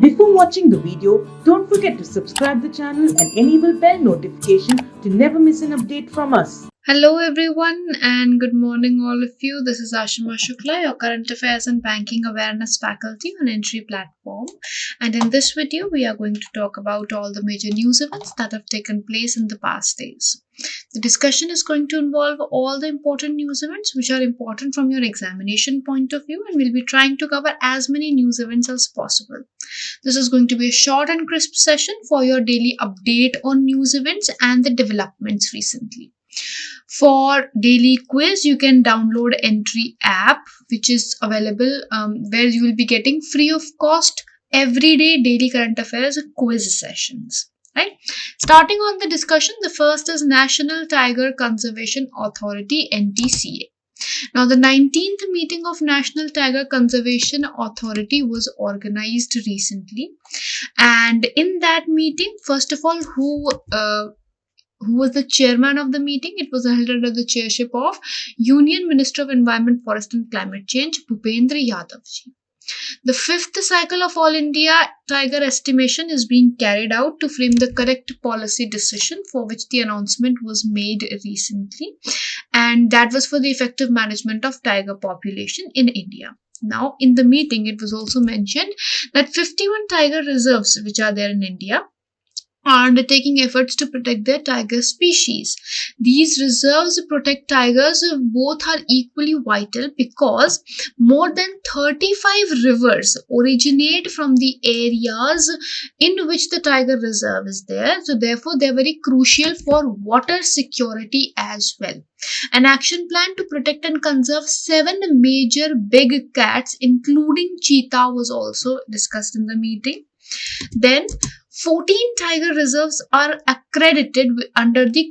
Before watching the video, don't forget to subscribe the channel and enable bell notification to never miss an update from us. Hello everyone and good morning all of you. This is Ashima Shukla, your Current Affairs and Banking Awareness faculty on Entri platform. And in this video, we are going to talk about all the major news events that have taken place in the past days. The discussion is going to involve all the important news events which are important from your examination point of view, and we'll be trying to cover as many news events as possible. This is going to be a short and crisp session for your daily update on news events and the developments recently. For daily quiz, you can download Entri app, which is available where you will be getting free of cost everyday daily current affairs quiz sessions. Right. Starting on the discussion, the first is National Tiger Conservation Authority (NTCA). Now, the 19th meeting of National Tiger Conservation Authority was organized recently, and in that meeting, first of all, who was the chairman of the meeting? It was held under the chairship of Union Minister of Environment, Forest and Climate Change, Bhupendra Yadav ji. The fifth cycle of All India Tiger Estimation is being carried out to frame the correct policy decision for which the announcement was made recently, and that was for the effective management of tiger population in India. Now, in the meeting, it was also mentioned that 51 tiger reserves which are there in India are undertaking efforts to protect their tiger species. These reserves protect tigers. Both are equally vital because more than 35 rivers originate from the areas in which the tiger reserve is there. So therefore, they are very crucial for water security as well. An action plan to protect and conserve 7 major big cats, including cheetah, was also discussed in the meeting. Then 14 tiger reserves are accredited under the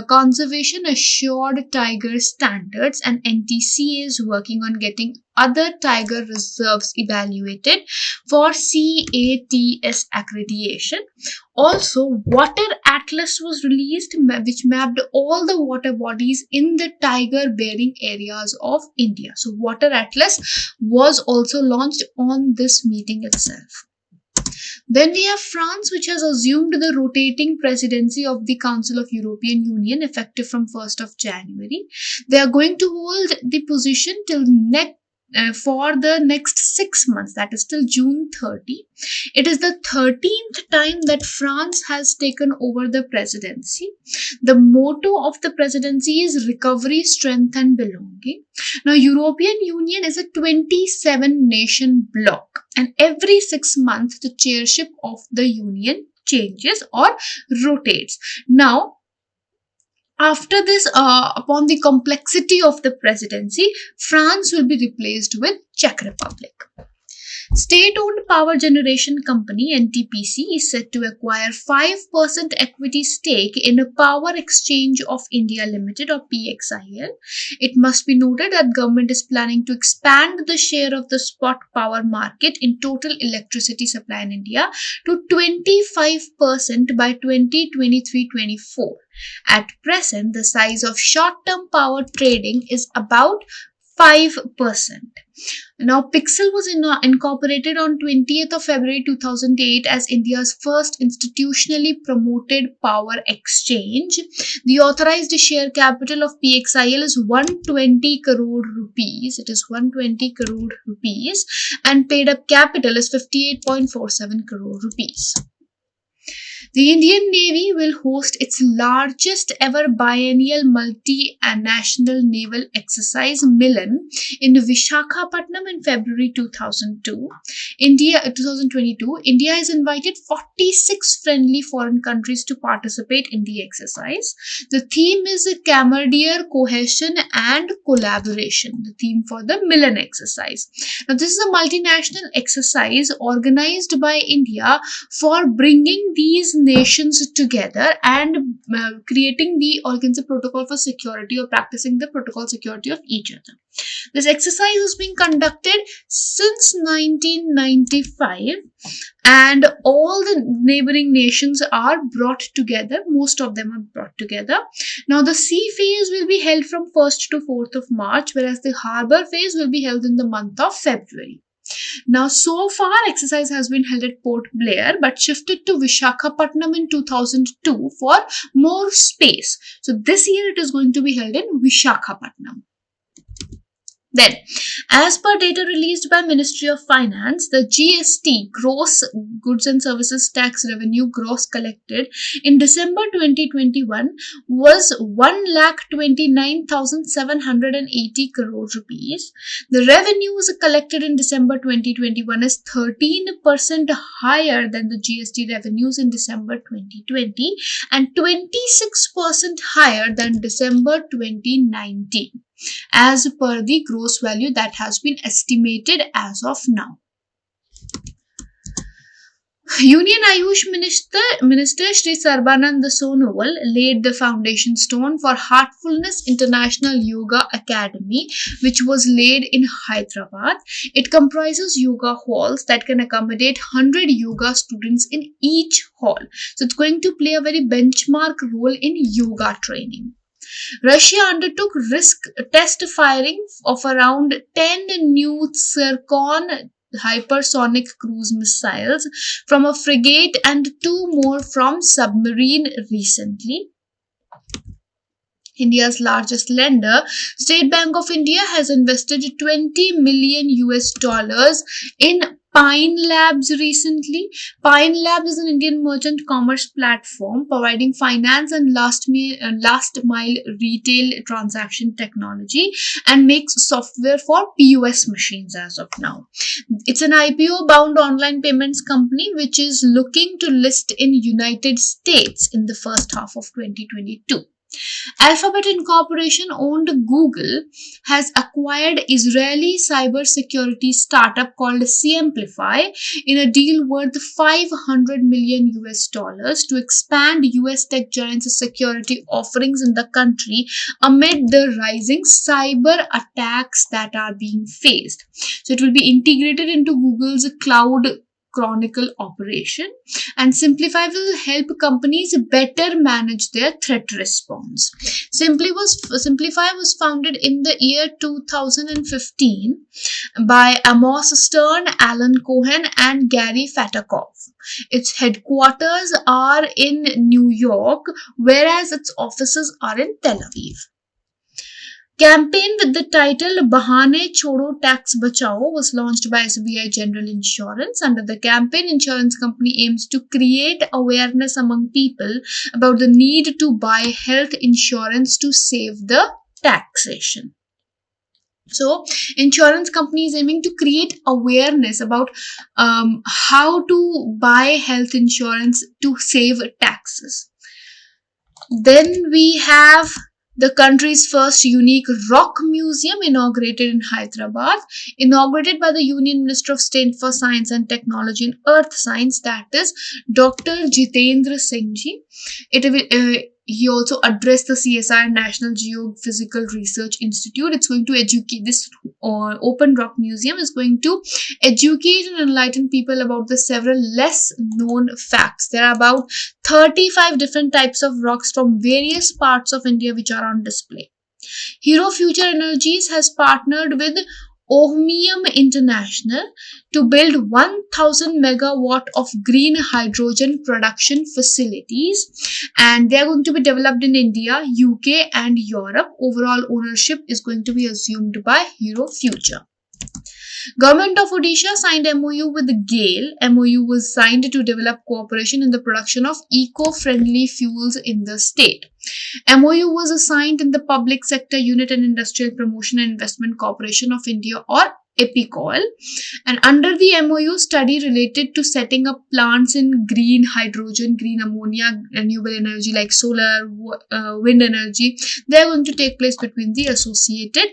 Conservation Assured Tiger Standards, and NTCA is working on getting other tiger reserves evaluated for CATS accreditation. Also, Water Atlas was released, which mapped all the water bodies in the tiger-bearing areas of India. So, Water Atlas was also launched on this meeting itself. Then we have France, which has assumed the rotating presidency of the Council of European Union effective from 1st of January. They are going to hold the position till for the next 6 months, that is till June 30. It is the 13th time that France has taken over the presidency. The motto of the presidency is recovery, strength and belonging. Now, European Union is a 27 nation bloc, and every 6 months the chairship of the union changes or rotates. Now, after this, upon the complexity of the presidency, France will be replaced with Czech Republic. State-owned power generation company NTPC is set to acquire 5% equity stake in a Power Exchange of India Limited or PXIL. It must be noted that government is planning to expand the share of the spot power market in total electricity supply in India to 25% by 2023-24. At present, the size of short-term power trading is about 5%. Now, Pixel was incorporated on 20th of February 2008 as India's first institutionally promoted power exchange. The authorized share capital of PXIL is 120 crore rupees. It is 120 crore rupees, and paid up capital is 58.47 crore rupees. The Indian Navy will host its largest ever biennial multinational naval exercise Milan in Visakhapatnam in February 2022. India has invited 46 friendly foreign countries to participate in the exercise. The theme is camaraderie, cohesion and collaboration, the theme for the Milan exercise. Now, this is a multinational exercise organized by India for bringing these nations together and creating the protocol for security, or practicing the protocol security of each other. This exercise has been conducted since 1995, and all the neighboring nations are brought together. Most of them are brought together. Now, the sea phase will be held from 1st to 4th of March, whereas the harbour phase will be held in the month of February. Now, so far, exercise has been held at Port Blair, but shifted to Visakhapatnam in 2002 for more space. So this year it is going to be held in Visakhapatnam. Then, as per data released by Ministry of Finance, the GST, gross goods and services tax revenue gross collected in December 2021 was 1,29,780 crore rupees. The revenues collected in December 2021 is 13% higher than the GST revenues in December 2020 and 26% higher than December 2019. As per the gross value that has been estimated as of now. Union Ayush Minister Shri Sarbanand Sonowal laid the foundation stone for Heartfulness International Yoga Academy, which was laid in Hyderabad. It comprises yoga halls that can accommodate 100 yoga students in each hall. So it's going to play a very benchmark role in yoga training. Russia undertook risk test firing of around 10 new Zircon hypersonic cruise missiles from a frigate and 2 more from submarine recently. India's largest lender, State Bank of India, has invested 20 million US dollars in Pine Labs recently. Pine Labs is an Indian merchant commerce platform providing finance and last mile retail transaction technology and makes software for POS machines as of now. It's an IPO bound online payments company which is looking to list in United States in the first half of 2022. Alphabet Incorporation owned Google has acquired Israeli cybersecurity startup called Cmplify in a deal worth 500 million US dollars to expand US tech giants' security offerings in the country amid the rising cyber attacks that are being faced. So it will be integrated into Google's cloud Chronicle operation, and Simplify will help companies better manage their threat response. Simplify was founded in the year 2015 by Amos Stern, Alan Cohen, and Gary Fatakov. Its headquarters are in New York, whereas its offices are in Tel Aviv. Campaign with the title Bahane Chodo Tax Bachao was launched by SBI General Insurance. Under the campaign, insurance company aims to create awareness among people about the need to buy health insurance to save the taxation. So, insurance company is aiming to create awareness about how to buy health insurance to save taxes. Then we have the country's first unique rock museum inaugurated in Hyderabad, inaugurated by the Union Minister of State for Science and Technology and Earth Science, that is Dr. Jitendra Singh ji. He also addressed the CSI National Geophysical Research Institute. It's going to educate, this open rock museum is going to educate and enlighten people about the several less known facts. There are about 35 different types of rocks from various parts of India which are on display. Hero Future Energies has partnered with Ohmium International to build 1000 megawatt of green hydrogen production facilities, and they are going to be developed in India, UK and Europe. Overall ownership is going to be assumed by Hero Future. Government of Odisha signed MOU with GAIL. MOU was signed to develop cooperation in the production of eco-friendly fuels in the state. MOU was signed in the Public Sector Unit and Industrial Promotion and Investment Corporation of India, or EPICOL, and under the MOU, study related to setting up plants in green hydrogen, green ammonia, renewable energy like solar, wind energy, they are going to take place between the associated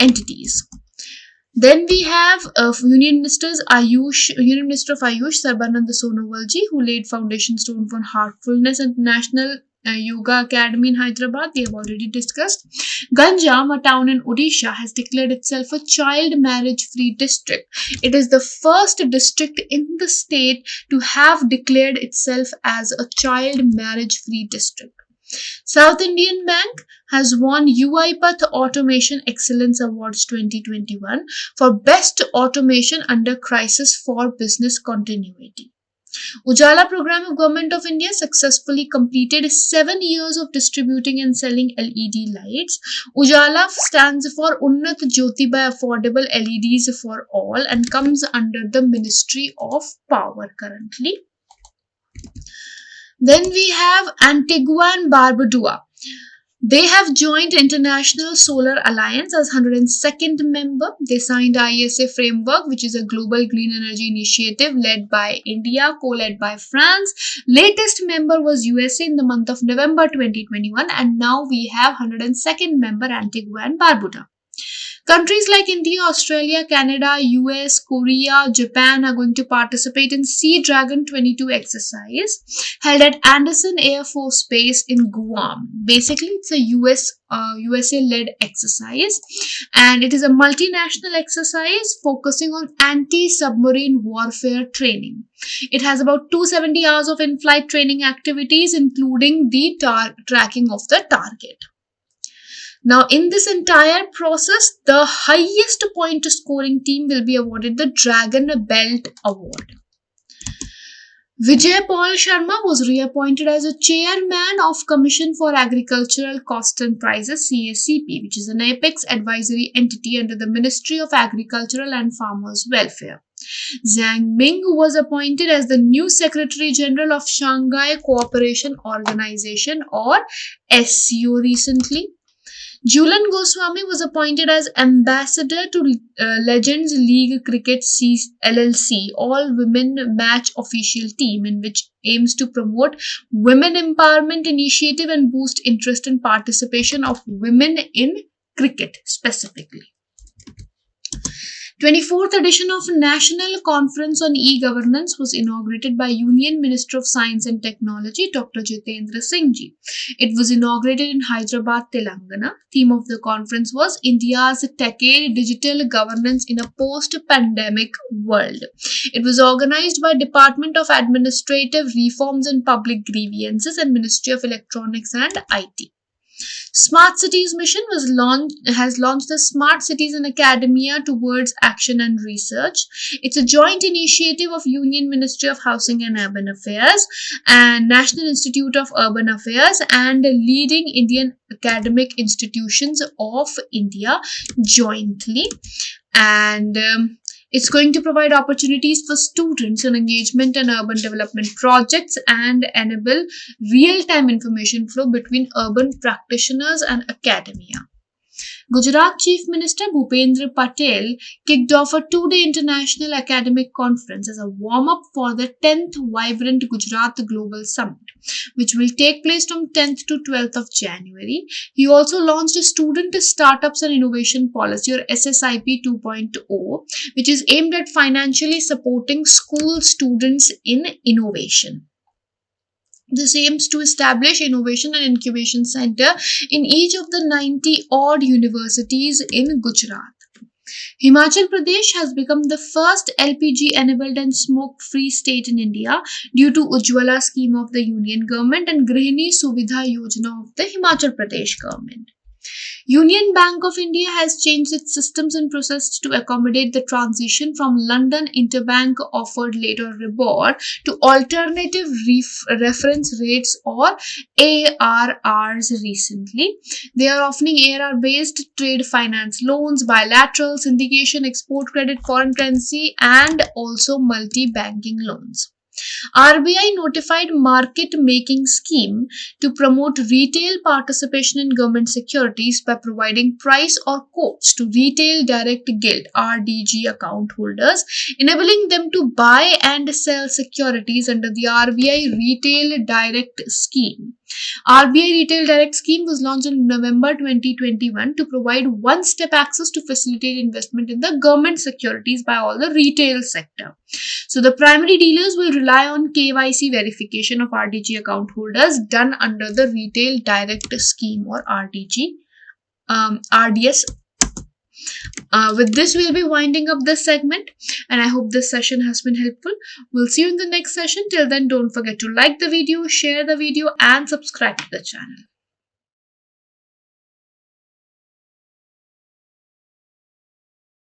entities. Then we have Union Minister of Ayush Sarbanand Sonowal ji, who laid foundation stone for Heartfulness International Yoga Academy in Hyderabad. We have already discussed. Ganjam, a town in Odisha, has declared itself a child marriage free district. It is the first district in the state to have declared itself as a child marriage free district. South Indian Bank has won UiPath Automation Excellence Awards 2021 for Best Automation Under Crisis for Business Continuity. Ujala program of Government of India successfully completed 7 years of distributing and selling LED lights. Ujala stands for Unnat Jyoti by Affordable LEDs for All and comes under the Ministry of Power currently. Then we have Antigua and Barbuda. They have joined International Solar Alliance as 102nd member. They signed ISA framework, which is a global green energy initiative led by India, co-led by France. Latest member was USA in the month of November 2021, and now we have 102nd member Antigua and Barbuda. Countries like India, Australia, Canada, US, Korea, Japan are going to participate in Sea Dragon 22 exercise held at Anderson Air Force Base in Guam. Basically, it's a USA-led exercise, and it is a multinational exercise focusing on anti-submarine warfare training. It has about 270 hours of in-flight training activities, including the tracking of the target. Now, in this entire process, the highest point scoring team will be awarded the Dragon Belt Award. Vijay Paul Sharma was reappointed as a chairman of Commission for Agricultural Cost and Prices (CACP), which is an apex advisory entity under the Ministry of Agricultural and Farmers Welfare. Zhang Ming was appointed as the new Secretary General of Shanghai Cooperation Organization or SCO recently. Julan Goswami was appointed as ambassador to Legends League Cricket LLC all-women match official team, in which aims to promote women empowerment initiative and boost interest and participation of women in cricket specifically. 24th edition of National Conference on E-Governance was inaugurated by Union Minister of Science and Technology, Dr. Jitendra Singh. It was inaugurated in Hyderabad, Telangana. Theme of the conference was India's Decade Digital Governance in a Post-Pandemic World. It was organized by Department of Administrative Reforms and Public Grievances and Ministry of Electronics and IT. Smart Cities Mission has launched the Smart Cities and Academia towards Action and Research. It's a joint initiative of Union Ministry of Housing and Urban Affairs and National Institute of Urban Affairs and leading Indian academic institutions of India jointly. And it's going to provide opportunities for students in engagement and urban development projects and enable real-time information flow between urban practitioners and academia. Gujarat Chief Minister Bhupendra Patel kicked off a two-day international academic conference as a warm-up for the 10th Vibrant Gujarat Global Summit, which will take place from 10th to 12th of January. He also launched a Student Startups and Innovation Policy or SSIP 2.0, which is aimed at financially supporting school students in innovation. This aims to establish innovation and incubation center in each of the 90-odd universities in Gujarat. Himachal Pradesh has become the first LPG-enabled and smoke-free state in India due to Ujjwala scheme of the Union Government and Grihini Suvidha Yojana of the Himachal Pradesh Government. Union Bank of India has changed its systems and processes to accommodate the transition from London Interbank Offered Rate or RIBOR to Alternative Reference Rates or ARRs recently. They are offering ARR-based trade finance loans, bilateral, syndication, export credit, foreign currency and also multi-banking loans. RBI notified market making scheme to promote retail participation in government securities by providing price or quotes to retail direct gilt RDG account holders, enabling them to buy and sell securities under the RBI Retail Direct Scheme. RBI Retail Direct Scheme was launched in November 2021 to provide one-step access to facilitate investment in the government securities by all the retail sector. So the primary dealers will rely on KYC verification of RDG account holders done under the Retail Direct Scheme or RDS. With this, we'll be winding up this segment, and I hope this session has been helpful. We'll see you in the next session. Till then, don't forget to like the video, share the video, and subscribe to the channel.